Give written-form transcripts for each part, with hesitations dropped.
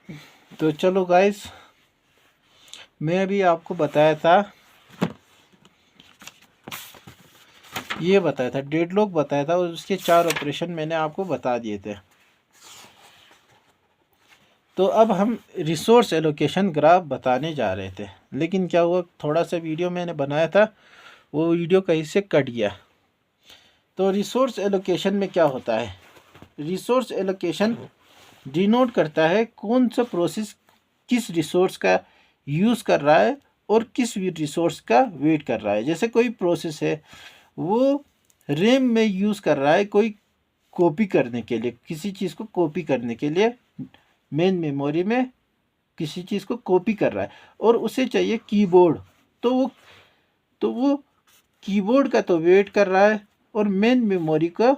तो चलो गाइस, मैं अभी आपको बताया था, ये बताया था, डेडलॉक बताया था, और उसके 4 ऑपरेशन मैंने आपको बता दिए थे। तो अब हम रिसोर्स एलोकेशन ग्राफ बताने जा रहे थे, लेकिन क्या हुआ, थोड़ा सा वीडियो मैंने बनाया था, वो वीडियो कहीं से कट गया। तो रिसोर्स एलोकेशन में क्या होता है, रिसोर्स एलोकेशन डिनोट करता है कौन सा प्रोसेस किस रिसोर्स का यूज़ कर रहा है और किस रिसोर्स का वेट कर रहा है। जैसे कोई प्रोसेस है, वो रैम में यूज़ कर रहा है कोई कॉपी करने के लिए, किसी चीज़ को कॉपी करने के लिए मेन मेमोरी में किसी चीज़ को कॉपी कर रहा है, और उसे चाहिए कीबोर्ड। तो वो कीबोर्ड का तो वेट कर रहा है और मेन मेमोरी का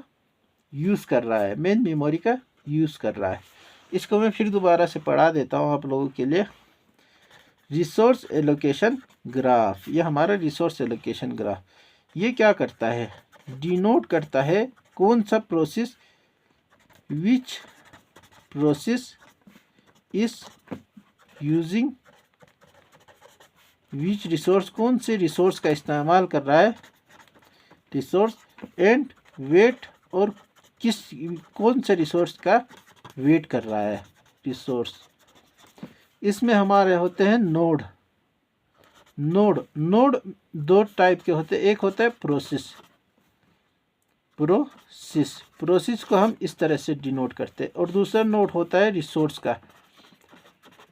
यूज़ कर रहा है, मेन मेमोरी का यूज़ कर रहा है। इसको मैं फिर दोबारा से पढ़ा देता हूँ आप लोगों के लिए। रिसोर्स एलोकेशन ग्राफ, ये हमारा रिसोर्स एलोकेशन ग्राफ, ये क्या करता है, डिनोट करता है कौन सा प्रोसेस, विच प्रोसेस इस यूजिंग विच रिसोर्स, कौन से रिसोर्स का इस्तेमाल कर रहा है, रिसोर्स एंड वेट, और कौन से रिसोर्स का वेट कर रहा है रिसोर्स। इसमें हमारे होते हैं नोड। नोड 2 टाइप के होते हैं, एक होता है प्रोसेस को हम इस तरह से डिनोट करते हैं, और दूसरा नोड होता है रिसोर्स का।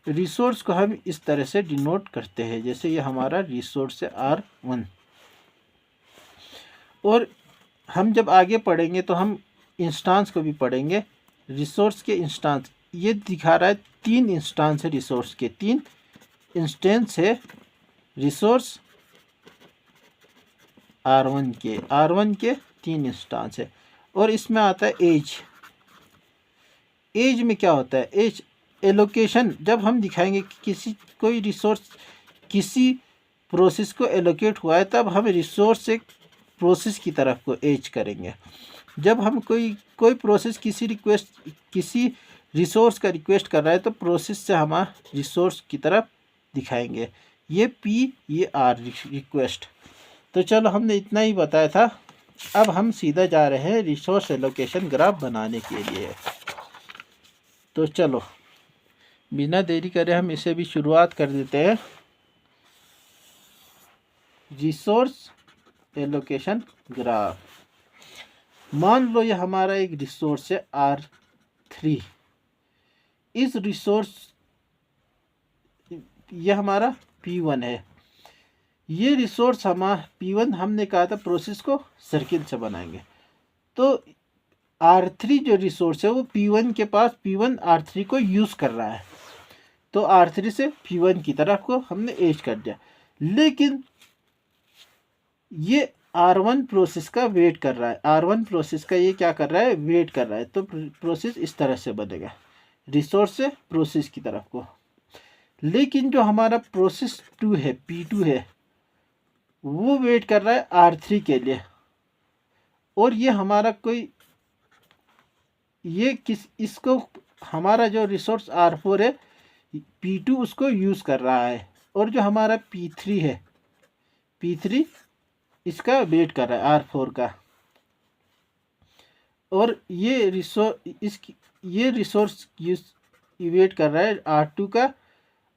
रिसोर्स को हम इस तरह से डिनोट करते हैं, जैसे ये हमारा रिसोर्स है R1। और हम जब आगे पढ़ेंगे तो हम इंस्टांस को भी पढ़ेंगे, रिसोर्स के इंस्टांस। ये दिखा रहा है 3 इंस्टांस है रिसोर्स के, 3 इंस्टेंस है रिसोर्स R1 के 3 इंस्टांस है। और इसमें आता है एज में क्या होता है, एज एलोकेशन, जब हम दिखाएंगे कि कोई रिसोर्स किसी प्रोसेस को एलोकेट हुआ है, तब हम रिसोर्स से प्रोसेस की तरफ को एज करेंगे। जब हम कोई प्रोसेस किसी रिसोर्स का रिक्वेस्ट कर रहा है, तो प्रोसेस से हम रिसोर्स की तरफ दिखाएंगे, ये P ये R रिक्वेस्ट। तो चलो, हमने इतना ही बताया था। अब हम सीधा जा रहे हैं रिसोर्स एलोकेशन ग्राफ बनाने के लिए। तो चलो, बिना देरी करे हम इसे भी शुरुआत कर देते हैं। रिसोर्स एलोकेशन ग्राफ, मान लो ये हमारा एक रिसोर्स है R3। इस रिसोर्स, ये हमारा P1 है। ये रिसोर्स P1 हमने कहा था प्रोसेस को सर्किल से बनाएंगे। तो R3 जो रिसोर्स है, वो P1 के पास, P1 R3 को यूज़ कर रहा है, तो R3 से P1 की तरफ को हमने एज कर दिया। लेकिन ये R1 प्रोसेस का वेट कर रहा है, R1 प्रोसेस का ये क्या कर रहा है, वेट कर रहा है। तो प्रोसेस इस तरह से बनेगा, रिसोर्स से प्रोसेस की तरफ को। लेकिन जो हमारा प्रोसेस 2 है, P2 है, वो वेट कर रहा है R3 के लिए। और ये हमारा इसको हमारा जो रिसोर्स R4 है, P2 उसको यूज़ कर रहा है। और जो हमारा P3 है, P3 इसका वेट कर रहा है R4 का। और ये रिसोर्स वेट कर रहा है R2 का,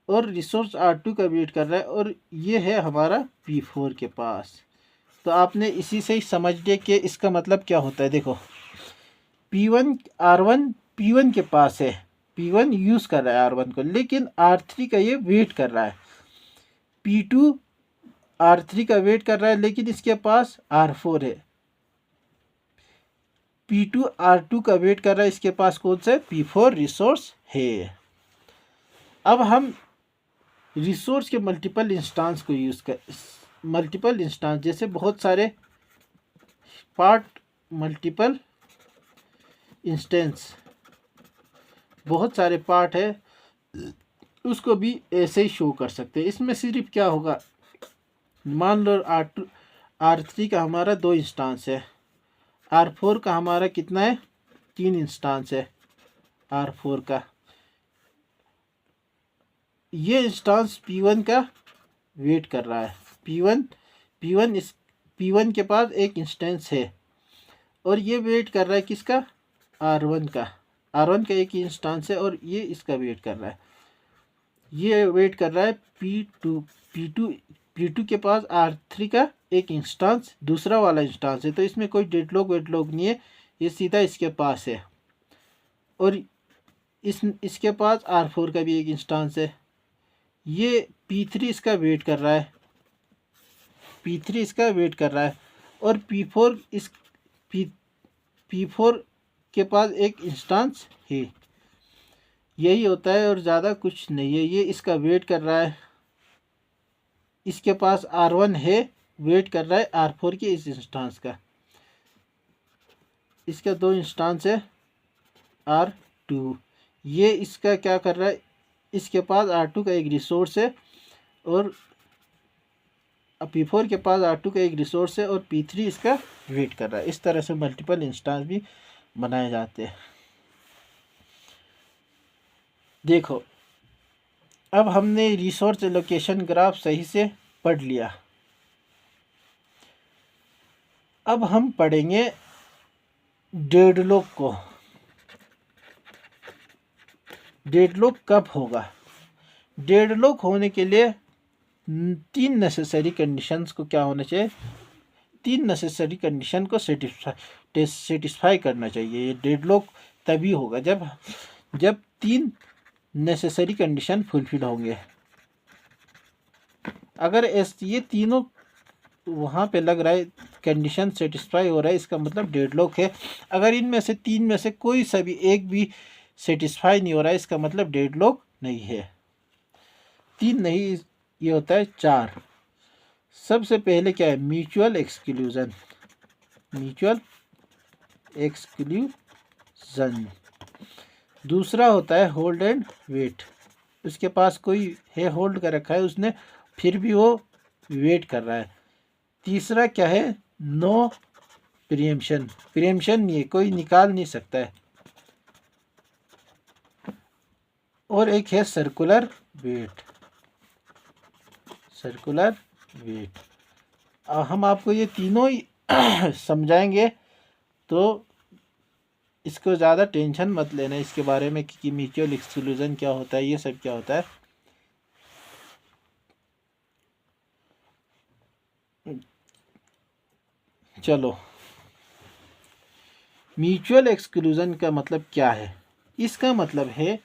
और रिसोर्स R2 का वेट कर रहा है, और ये है हमारा P4 के पास। तो आपने इसी से ही समझ लिया कि इसका मतलब क्या होता है। देखो, R1 P1 के पास है, P1 यूज़ कर रहा है R1 को, लेकिन R3 का ये वेट कर रहा है। P2 R3 का वेट कर रहा है, लेकिन इसके पास R4 है। P2 R2 का वेट कर रहा है, इसके पास कौन सा है, P4 रिसोर्स है। अब हम रिसोर्स के मल्टीपल इंस्टांस को यूज़ कर, मल्टीपल इंस्टांस जैसे बहुत सारे पार्ट, मल्टीपल इंस्टेंस, बहुत सारे पार्ट है, उसको भी ऐसे ही शो कर सकते हैं। इसमें सिर्फ क्या होगा, मान लो R3 का हमारा 2 इंस्टांस है, R4 का हमारा कितना है, 3 इंस्टांस है R4 का। ये इंस्टांस P1 का वेट कर रहा है। P1 के पास एक इंस्टेंस है और ये वेट कर रहा है किसका, R1 का। R1 का एक ही इंस्टांस है और ये इसका वेट कर रहा है। ये वेट कर रहा है P2 के पास R3 का एक इंस्टांस, दूसरा वाला इंस्टांस है, तो इसमें कोई डेडलॉक वेडलॉक नहीं है, ये सीधा इसके पास है। और इसके पास R4 का भी एक इंस्टांस है। ये P3 इसका वेट कर रहा है, P3 इसका वेट कर रहा है। और P4 के पास एक इंस्टांस है। यही होता है और ज़्यादा कुछ नहीं है। ये इसका वेट कर रहा है, इसके पास R1 है, वेट कर रहा है R4 के इस इंस्टांस का। इसका दो इंस्टांस है R2। ये इसका क्या कर रहा है, इसके पास R2 का एक रिसोर्स है और P4 के पास R2 का एक रिसोर्स है और P3 इसका वेट कर रहा है। इस तरह से मल्टीपल इंस्टांस भी बनाए जाते हैं। देखो, अब हमने रिसोर्स एलोकेशन ग्राफ सही से पढ़ लिया। अब हम पढ़ेंगे डेडलॉक को। डेडलॉक कब होगा? डेडलॉक होने के लिए तीन नेसेसरी कंडीशंस को क्या होना चाहिए, तीन नेसेसरी कंडीशन को सेटिस्फाई करना चाहिए। ये डेडलॉक तभी होगा जब तीन नेसेसरी कंडीशन फुलफिल होंगे। अगर ये तीनों वहाँ पे लग रहा है कंडीशन सेटिस्फाई हो रहा है, इसका मतलब डेडलॉक है। अगर इनमें से तीन में से कोई सा भी एक भी सेटिस्फाई नहीं हो रहा है, इसका मतलब डेडलॉक नहीं है। तीन नहीं, ये होता है चार। सबसे पहले क्या है, म्यूचुअल एक्सक्लूजन। Mutual exclusion. दूसरा होता है होल्ड एंड वेट। उसके पास कोई है, होल्ड कर रखा है उसने, फिर भी वो वेट कर रहा है। तीसरा क्या है, नो प्रीएम्पशन। प्रीएम्पशन नहीं है, कोई निकाल नहीं सकता है। और एक है सर्कुलर वेट। Circular wait. हम आपको ये तीनों ही समझाएंगे, तो इसको ज़्यादा टेंशन मत लेना इसके बारे में कि म्यूचुअल एक्सक्लूजन क्या होता है, ये सब क्या होता है। चलो, म्यूचुअल एक्सक्लूजन का मतलब क्या है? इसका मतलब है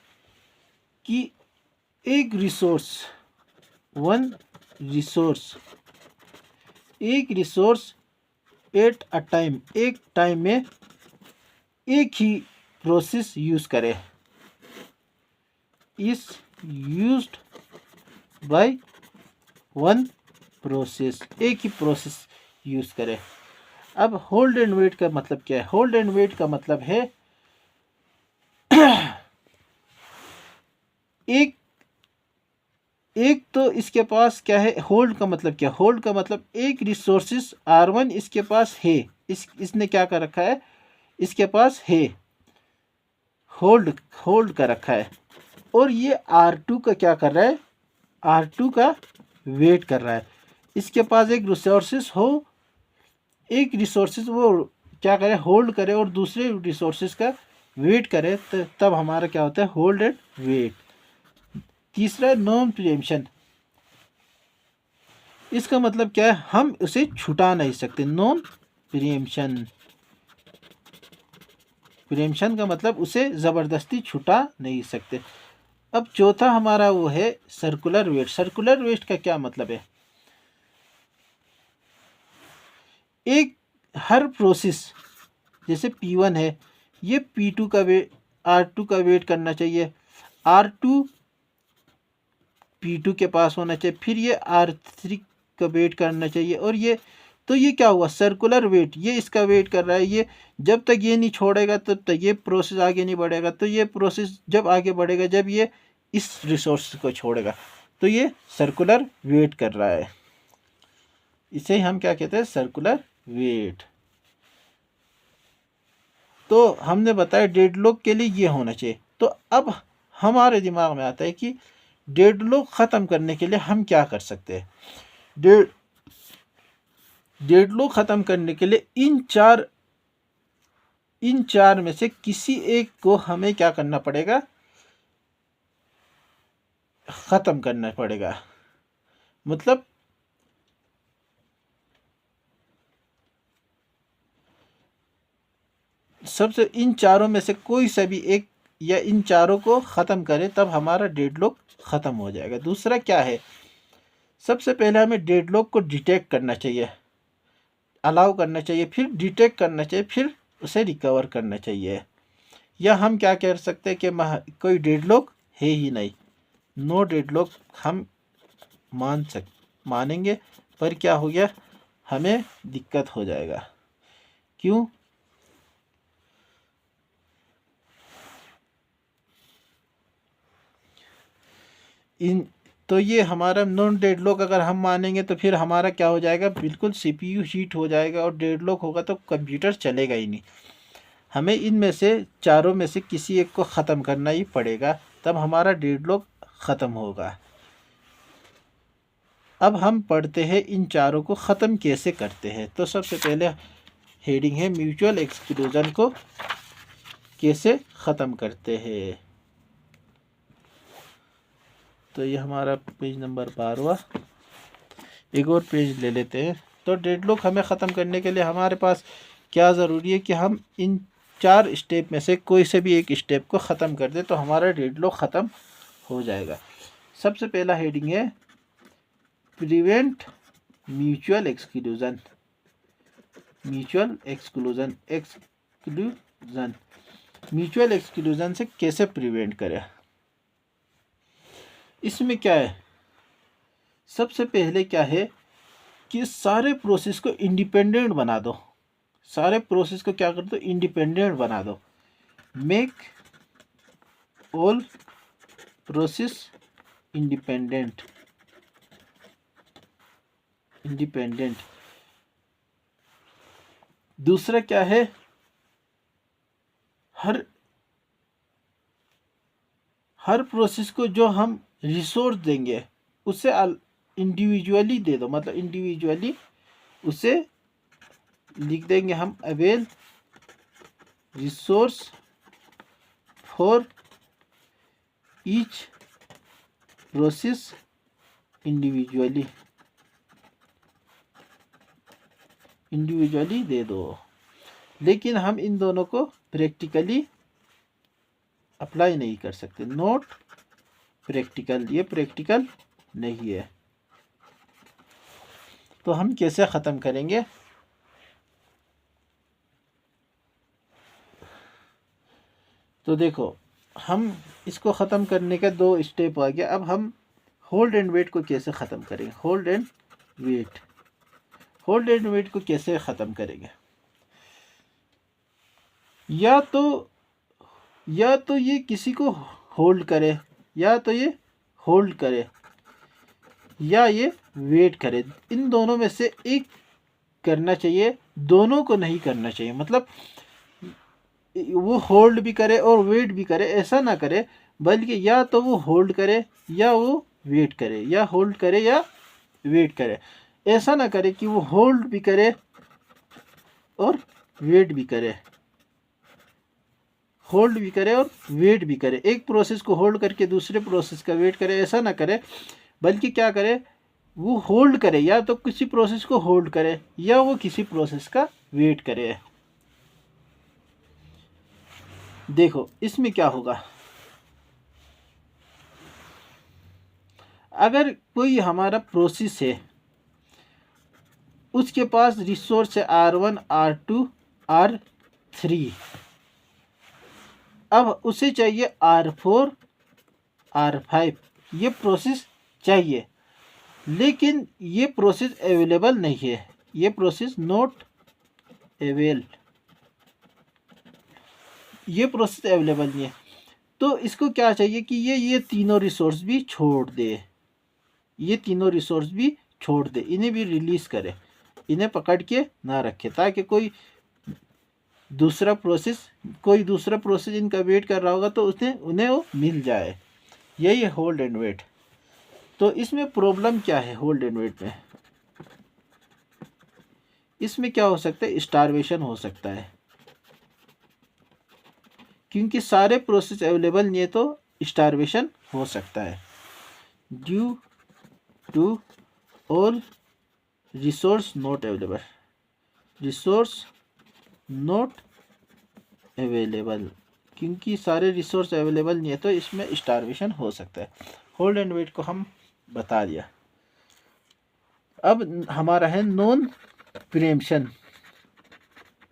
कि एक रिसोर्स एट अ टाइम, एक टाइम में एक ही प्रोसेस यूज करे, is used by one process, एक ही प्रोसेस यूज करे। अब होल्ड एंड वेट का मतलब क्या है? होल्ड एंड वेट का मतलब है एक तो इसके पास क्या है, होल्ड का मतलब क्या? होल्ड का मतलब एक रिसोर्सेस R1 इसके पास है, इसने क्या कर रखा है, इसके पास है, होल्ड कर रखा है। और ये R2 का क्या कर रहा है, R2 का वेट कर रहा है। इसके पास एक रिसोर्सेस हो, एक रिसोर्सेस वो क्या करे, होल्ड करे, और दूसरे रिसोर्सेस का वेट करे, तब हमारा क्या होता है, होल्ड एंड वेट। तीसरा नॉन प्रीएम्पशन। इसका मतलब क्या है, हम उसे छुटा नहीं सकते। Non preemption. प्रीएम्पशन का मतलब उसे ज़बरदस्ती छुटा नहीं सकते। अब चौथा हमारा वो है सर्कुलर वेट। सर्कुलर वेट का क्या मतलब है, एक हर प्रोसेस, जैसे P1 है, ये P2 का वेट, R2 का वेट करना चाहिए, R2 P2 के पास होना चाहिए, फिर ये R3 का वेट करना चाहिए। और ये तो ये क्या हुआ, सर्कुलर वेट, ये इसका वेट कर रहा है। ये जब तक ये नहीं छोड़ेगा तब तक ये प्रोसेस आगे नहीं बढ़ेगा। तो ये प्रोसेस जब आगे बढ़ेगा जब ये इस रिसोर्स को छोड़ेगा, तो ये सर्कुलर वेट कर रहा है। इसे हम क्या कहते हैं, सर्कुलर वेट। तो हमने बताया डेडलॉक के लिए ये होना चाहिए। तो अब हमारे दिमाग में आता है कि डेडलॉक ख़त्म करने के लिए हम क्या कर सकते हैं? डेडलॉक ख़त्म करने के लिए इन चार में से किसी एक को हमें क्या करना पड़ेगा? ख़त्म करना पड़ेगा। मतलब सबसे इन चारों में से कोई सा भी एक या इन चारों को ख़त्म करें तब हमारा डेडलॉक ख़त्म हो जाएगा। दूसरा क्या है? सबसे पहले हमें डेडलॉक को डिटेक्ट करना चाहिए, अलाउ करना चाहिए, फिर डिटेक्ट करना चाहिए, फिर उसे रिकवर करना चाहिए। या हम क्या कह सकते हैं कि कोई डेडलॉक है ही नहीं, नो डेडलॉक हम मानेंगे, पर क्या हो गया? हमें दिक्कत हो जाएगा। क्यों? तो ये हमारा नॉन डेडलॉक अगर हम मानेंगे तो फिर हमारा क्या हो जाएगा? बिल्कुल सीपीयू हीट हो जाएगा और डेडलॉक होगा तो कंप्यूटर चलेगा ही नहीं। हमें इनमें से चारों में से किसी एक को ख़त्म करना ही पड़ेगा, तब हमारा डेडलॉक ख़त्म होगा। अब हम पढ़ते हैं इन चारों को ख़त्म कैसे करते हैं। तो सबसे पहले हेडिंग है म्यूचुअल एक्सक्लूजन को कैसे ख़त्म करते हैं। तो ये हमारा पेज नंबर 12। एक और पेज ले लेते हैं। तो डेडलॉक हमें ख़त्म करने के लिए हमारे पास क्या ज़रूरी है कि हम इन चार स्टेप में से कोई से भी एक स्टेप को ख़त्म कर दें तो हमारा डेडलॉक ख़त्म हो जाएगा। सबसे पहला हेडिंग है prevent mutual exclusion. Mutual exclusion से कैसे प्रिवेंट करें? इसमें क्या है? सबसे पहले क्या है कि सारे प्रोसेस को इंडिपेंडेंट बना दो। सारे प्रोसेस को क्या कर दो? इंडिपेंडेंट बना दो। Make all process independent. दूसरा क्या है? हर प्रोसेस को जो हम रिसोर्स देंगे उसे इंडिविजुअली दे दो। मतलब इंडिविजुअली उसे लिख देंगे हम avail resource for each process individually they दो। लेकिन हम इन दोनों को प्रैक्टिकली अप्लाई नहीं कर सकते। नॉट प्रैक्टिकल, ये प्रैक्टिकल नहीं है। तो हम कैसे ख़त्म करेंगे? तो देखो, हम इसको ख़त्म करने के दो स्टेप आ गया। अब हम होल्ड एंड वेट को कैसे ख़त्म करेंगे? होल्ड एंड वेट को कैसे ख़त्म करेंगे? या तो ये किसी को होल्ड करे, या तो ये होल्ड करे, या ये वेट करे। इन दोनों में से एक करना चाहिए, दोनों को नहीं करना चाहिए। मतलब वो होल्ड भी करे और वेट भी करे, ऐसा ना करे, बल्कि या तो वो होल्ड करे या वो वेट करे, या होल्ड करे या वेट करे। ऐसा ना करे कि वो होल्ड भी करे और वेट भी करे, होल्ड भी करे और वेट भी करे। एक प्रोसेस को होल्ड करके दूसरे प्रोसेस का वेट करे, ऐसा ना करे, बल्कि क्या करे? वो होल्ड करे, या तो किसी प्रोसेस को होल्ड करे या वो किसी प्रोसेस का वेट करे। देखो इसमें क्या होगा? अगर कोई हमारा प्रोसेस है, उसके पास रिसोर्स है R1, R2, R3। अब उसे चाहिए R4, R5। ये प्रोसेस चाहिए, लेकिन ये प्रोसेस अवेलेबल नहीं है। ये प्रोसेस नॉट अवेल, ये प्रोसेस अवेलेबल नहीं है। तो इसको क्या चाहिए कि ये तीनों रिसोर्स भी छोड़ दे, ये तीनों रिसोर्स भी छोड़ दे, इन्हें भी रिलीज़ करे, इन्हें पकड़ के ना रखे, ताकि कोई दूसरा प्रोसेस इनका वेट कर रहा होगा तो उन्हें वो मिल जाए। यही है होल्ड एंड वेट। तो इसमें प्रॉब्लम क्या है होल्ड एंड वेट में? इसमें क्या हो सकता है? स्टारवेशन हो सकता है, क्योंकि सारे प्रोसेस अवेलेबल नहीं है तो स्टारवेशन हो सकता है। Due to all resource not available, resource not available, क्योंकि सारे रिसोर्स अवेलेबल नहीं है तो इसमें स्टारवेशन हो सकता है। होल्ड एंड वेट को हम बता दिया। अब हमारा है non preemption.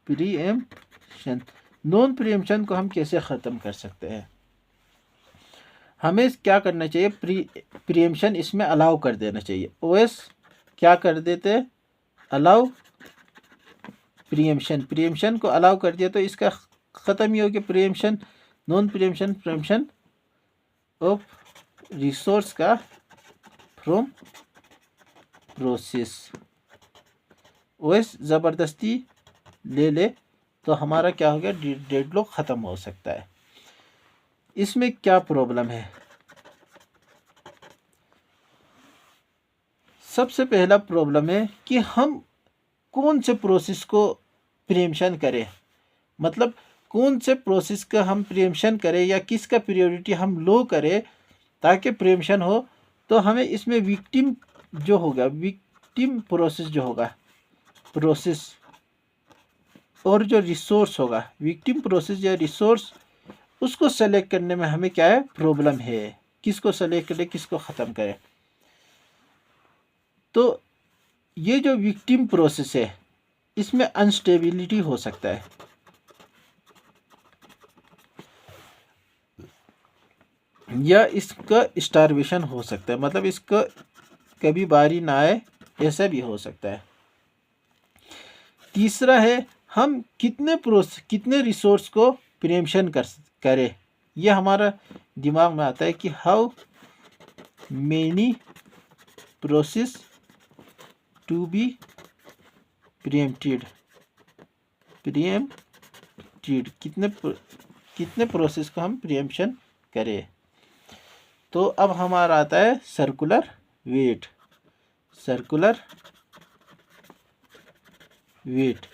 Preemption, non preemption को हम कैसे ख़त्म कर सकते हैं? हमें क्या करना चाहिए? प्रीएम्पशन इसमें अलाउ कर देना चाहिए। ओएस क्या कर देते हैं? Allow preemption. प्रीएम्पशन को अलाउ कर दिया तो इसका ख़त्म ही हो गया preemption. Non preemption, preemption of resource का फ्रॉम प्रोसेस। ओएस ज़बरदस्ती ले ले तो हमारा क्या हो गया? डेडलॉक ख़त्म हो सकता है। इसमें क्या प्रॉब्लम है? सबसे पहला प्रॉब्लम है कि हम कौन से प्रोसेस को प्रीएम्पशन करें, मतलब कौन से प्रोसेस का हम प्रीएम्पशन करें या किसका प्रायोरिटी हम लो करें ताकि प्रीएम्पशन हो। तो हमें इसमें विक्टिम जो होगा, विक्टिम प्रोसेस जो होगा, प्रोसेस और जो रिसोर्स होगा, विक्टिम प्रोसेस या रिसोर्स, उसको सेलेक्ट करने में हमें क्या है? प्रॉब्लम है। किसको सेलेक्ट करें, किसको ख़त्म करें? तो ये जो विक्टिम प्रोसेस है इसमें अनस्टेबिलिटी हो सकता है, या इसका स्टारवेशन हो सकता है, मतलब इसका कभी बारी ना आए, ऐसा भी हो सकता है। तीसरा है हम कितने रिसोर्स को प्रीएम्पशन करें। ये हमारा दिमाग में आता है कि how many process to be preempted, कितने प्रोसेस को हम प्रीएम्पशन करें। तो अब हमारा आता है circular wait. Circular wait,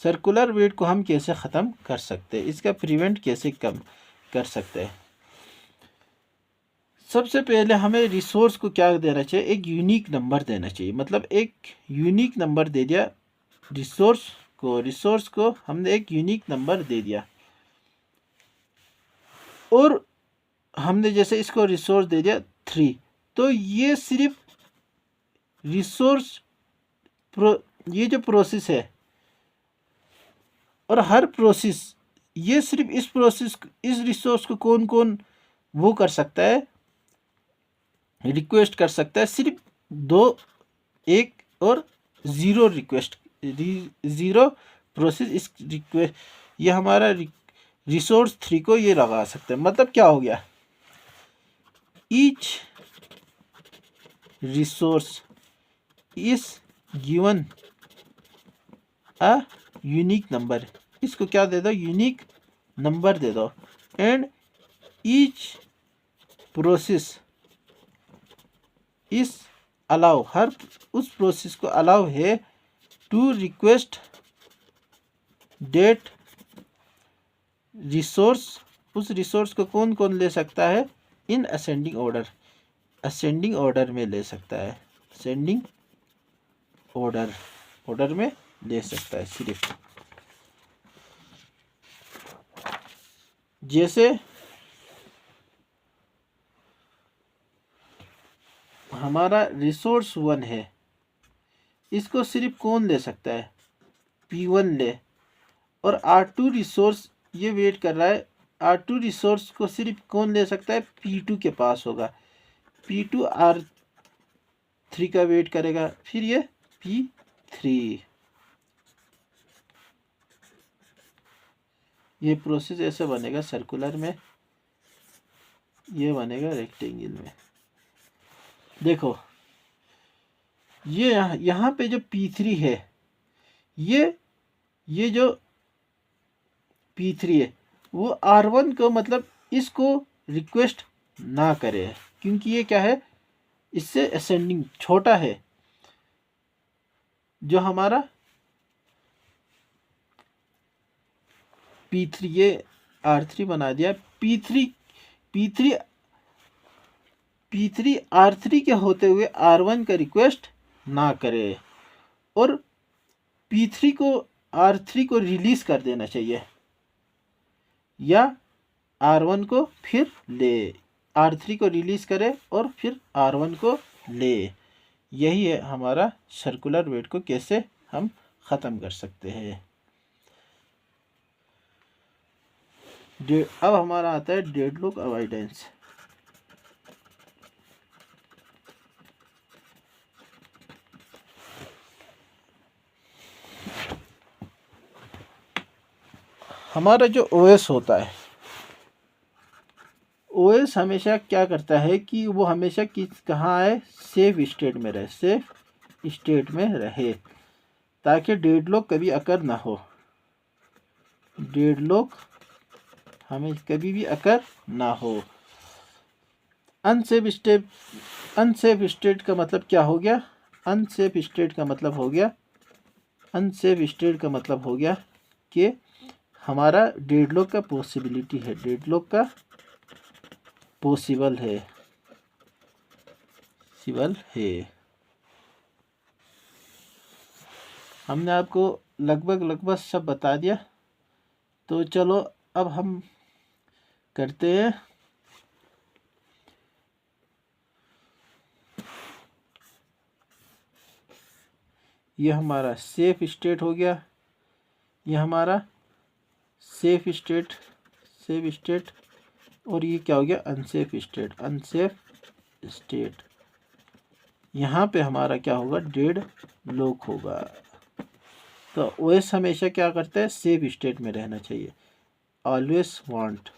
circular wait को हम कैसे ख़त्म कर सकते हैं, इसका प्रिवेंट कैसे कम कर सकते हैं? सबसे पहले हमें रिसोर्स को क्या देना चाहिए? एक यूनिक नंबर देना चाहिए, मतलब एक यूनिक नंबर दे दिया रिसोर्स को हमने एक यूनिक नंबर दे दिया, और हमने जैसे इसको रिसोर्स दे दिया 3, तो ये सिर्फ रिसोर्स ये जो प्रोसेस है, और हर प्रोसेस, ये सिर्फ इस रिसोर्स को कौन कौन वो कर सकता है, रिक्वेस्ट कर सकता है? सिर्फ 2, 1 और 0 रिक्वेस्ट, 0 प्रोसेस इस रिक्वेस्ट, ये हमारा रिसोर्स 3 को ये लगा सकते हैं। मतलब क्या हो गया? Each resource is given a unique number, इसको क्या दे दो? यूनिक नंबर दे दो। एंड ईच प्रोसेस इस अलाउ, हर उस प्रोसेस को अलाउ है टू रिक्वेस्ट डेट रिसोर्स, उस रिसोर्स को कौन कौन ले सकता है? In ascending order, ascending order में ले सकता है, असेंडिंग ऑर्डर में ले सकता है। सिर्फ जैसे हमारा रिसोर्स 1 है, इसको सिर्फ कौन ले सकता है? P1 ले, और R2 रिसोर्स ये वेट कर रहा है, R2 रिसोर्स को सिर्फ कौन ले सकता है? P2 के पास होगा, P2 R3 का वेट करेगा, फिर ये P3। ये प्रोसेस ऐसे बनेगा सर्कुलर में, ये बनेगा रेक्टेंगल में। देखो ये यहाँ पे जो P3 है, ये जो P3 है वो R1 को, मतलब इसको रिक्वेस्ट ना करे, क्योंकि ये क्या है, इससे असेंडिंग छोटा है। जो हमारा P3 ये R3 बना दिया। P3 R3 के होते हुए R1 का रिक्वेस्ट ना करे और P3 को R3 को रिलीज कर देना चाहिए, या R1 को फिर ले, R3 को रिलीज करे और फिर R1 को ले। यही है हमारा सर्कुलर वेट को कैसे हम ख़त्म कर सकते हैं। अब हमारा आता है डेडलॉक अवॉइडेंस। हमारा जो ओएस होता है, ओएस हमेशा क्या करता है कि वो हमेशा कहाँ है, सेफ स्टेट में रहे, सेफ स्टेट में रहे, ताकि डेडलॉक कभी अकर ना हो। डेडलॉक हमें कभी भी अकर ना हो। अनसेफ स्टेट का मतलब क्या हो गया, अनसेफ स्टेट का मतलब हो गया, अनसेफ स्टेट का मतलब हो गया कि हमारा डेडलॉक का पॉसिबिलिटी है, डेडलॉक का पॉसिबल है, हमने आपको लगभग सब बता दिया। तो चलो अब हम करते हैं ये हमारा सेफ स्टेट हो गया, ये हमारा सेफ स्टेट और ये क्या हो गया, अनसेफ स्टेट। यहाँ पे हमारा क्या होगा, डेड लॉक होगा। तो ओएस हमेशा क्या करता है, सेफ स्टेट में रहना चाहिए, ऑलवेज वांट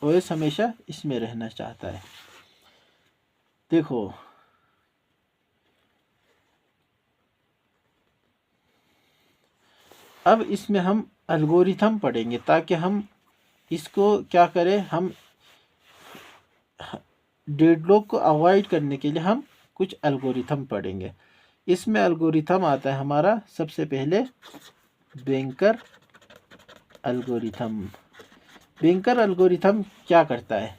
ओएस हमेशा इसमें रहना चाहता है। देखो अब इसमें हम एल्गोरिथम पढ़ेंगे, ताकि हम इसको क्या करें, हम डेडलॉक को अवॉइड करने के लिए हम कुछ एल्गोरिथम पढ़ेंगे। इसमें एल्गोरिथम आता है हमारा सबसे पहले बैंकर एल्गोरिथम। बैंकर एल्गोरिथम क्या करता है,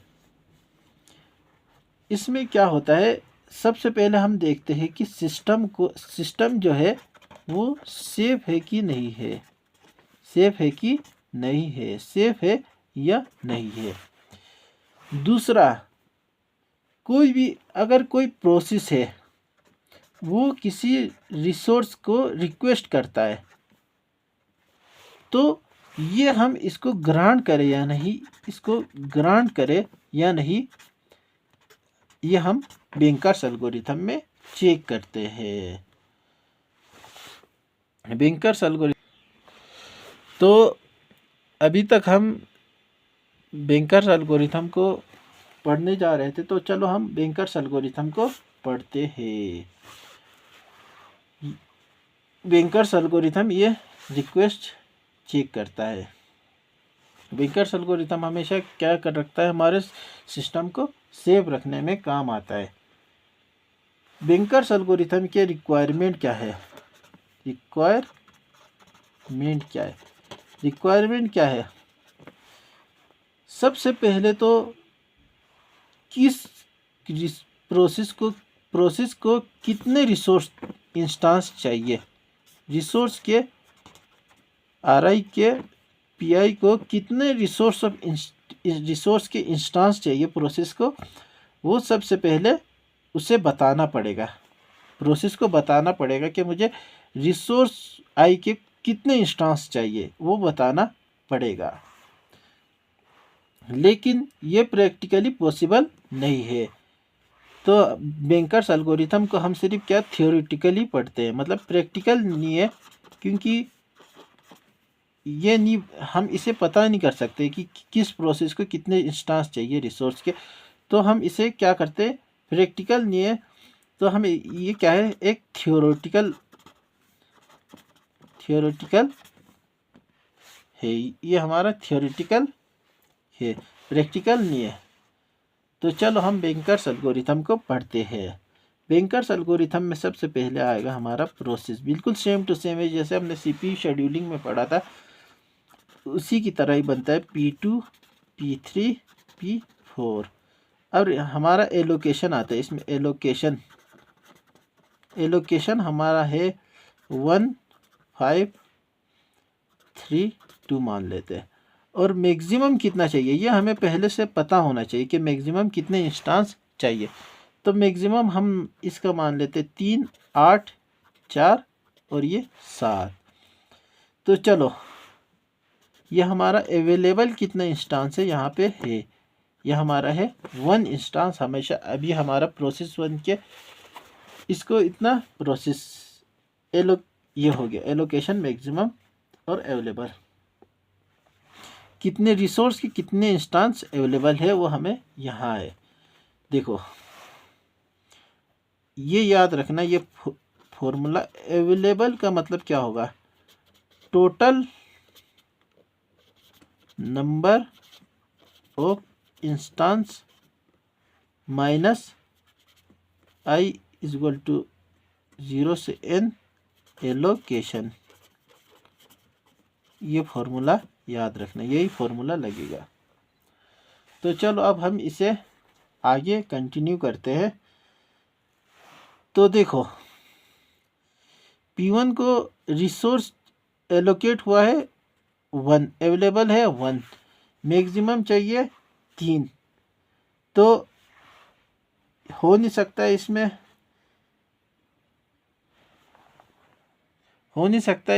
इसमें क्या होता है, सबसे पहले हम देखते हैं कि सिस्टम जो है वो सेफ है कि नहीं है, सेफ है या नहीं है। दूसरा, कोई भी अगर कोई प्रोसेस है वो किसी रिसोर्स को रिक्वेस्ट करता है, तो ये हम इसको ग्रांट करें या नहीं, ये हम बैंकर्स एल्गोरिथम में चेक करते हैं। बैंकर्स एल्गोरिथम, तो अभी तक हम बैंकर्स एल्गोरिथम को पढ़ने जा रहे थे, तो चलो हम बैंकर्स एल्गोरिथम को पढ़ते हैं। बैंकर्स एल्गोरिथम ये रिक्वेस्ट चेक करता है। बैंकर्स एल्गोरिथम हमेशा क्या कर रखता है, हमारे सिस्टम को सेव रखने में काम आता है। बैंकर्स एल्गोरिथम के रिक्वायरमेंट क्या है, रिक्वायरमेंट क्या है, सबसे पहले तो किस प्रोसेस को कितने रिसोर्स इंस्टेंस चाहिए, रिसोर्स के RI के PI को कितने रिसोर्स के इंस्टेंस चाहिए प्रोसेस को, वो सबसे पहले उसे बताना पड़ेगा, प्रोसेस को बताना पड़ेगा कि मुझे रिसोर्स I के कितने इंस्टेंस चाहिए, वो बताना पड़ेगा। लेकिन ये प्रैक्टिकली पॉसिबल नहीं है। तो बैंकर्स एल्गोरिथम को हम सिर्फ क्या थियोरेटिकली पढ़ते हैं, मतलब प्रैक्टिकल नहीं है, क्योंकि ये नहीं, हम इसे पता नहीं कर सकते कि किस प्रोसेस को कितने इंस्टेंस चाहिए रिसोर्स के। तो हम इसे क्या करते हैं, प्रैक्टिकल नहीं है, तो हम ये क्या है, एक थियोरेटिकल है, ये हमारा थियोरेटिकल है, प्रैक्टिकल नहीं है। तो चलो हम बैंकर्स एल्गोरिथम को पढ़ते हैं। बैंकर्स एल्गोरिथम में सबसे पहले आएगा हमारा प्रोसेस, बिल्कुल सेम टू सेम है जैसे हमने सीपीयू शेड्यूलिंग में पढ़ा था, उसी की तरह ही बनता है P2 P3 P4। अब हमारा एलोकेशन आता है, इसमें एलोकेशन हमारा है 1 5 3 2 मान लेते हैं। और मैक्सिमम कितना चाहिए ये हमें पहले से पता होना चाहिए कि मैक्सिमम कितने इंस्टांस चाहिए। तो मैक्सिमम हम इसका मान लेते 3 8 4 और ये 7। तो चलो ये हमारा अवेलेबल कितना इंस्टांस है यहाँ पे है, ये हमारा है 1 इंस्टांस हमेशा। अभी हमारा प्रोसेस 1 के इसको इतना प्रोसेस ये हो गया एलोकेशन मैक्सिमम और अवेलेबल, कितने रिसोर्स के कितने इंस्टांस अवेलेबल है वो हमें यहाँ है। देखो ये याद रखना, ये फॉर्मूला अवेलेबल का मतलब क्या होगा, total number of instance minus I is equal to 0 से n एलोकेशन। ये फॉर्मूला याद रखना, यही फॉर्मूला लगेगा। तो चलो अब हम इसे आगे कंटिन्यू करते हैं। तो देखो P1 को रिसोर्स एलोकेट हुआ है 1, अवेलेबल है 1, मैक्सिमम चाहिए 3। तो हो नहीं सकता, इसमें हो नहीं सकता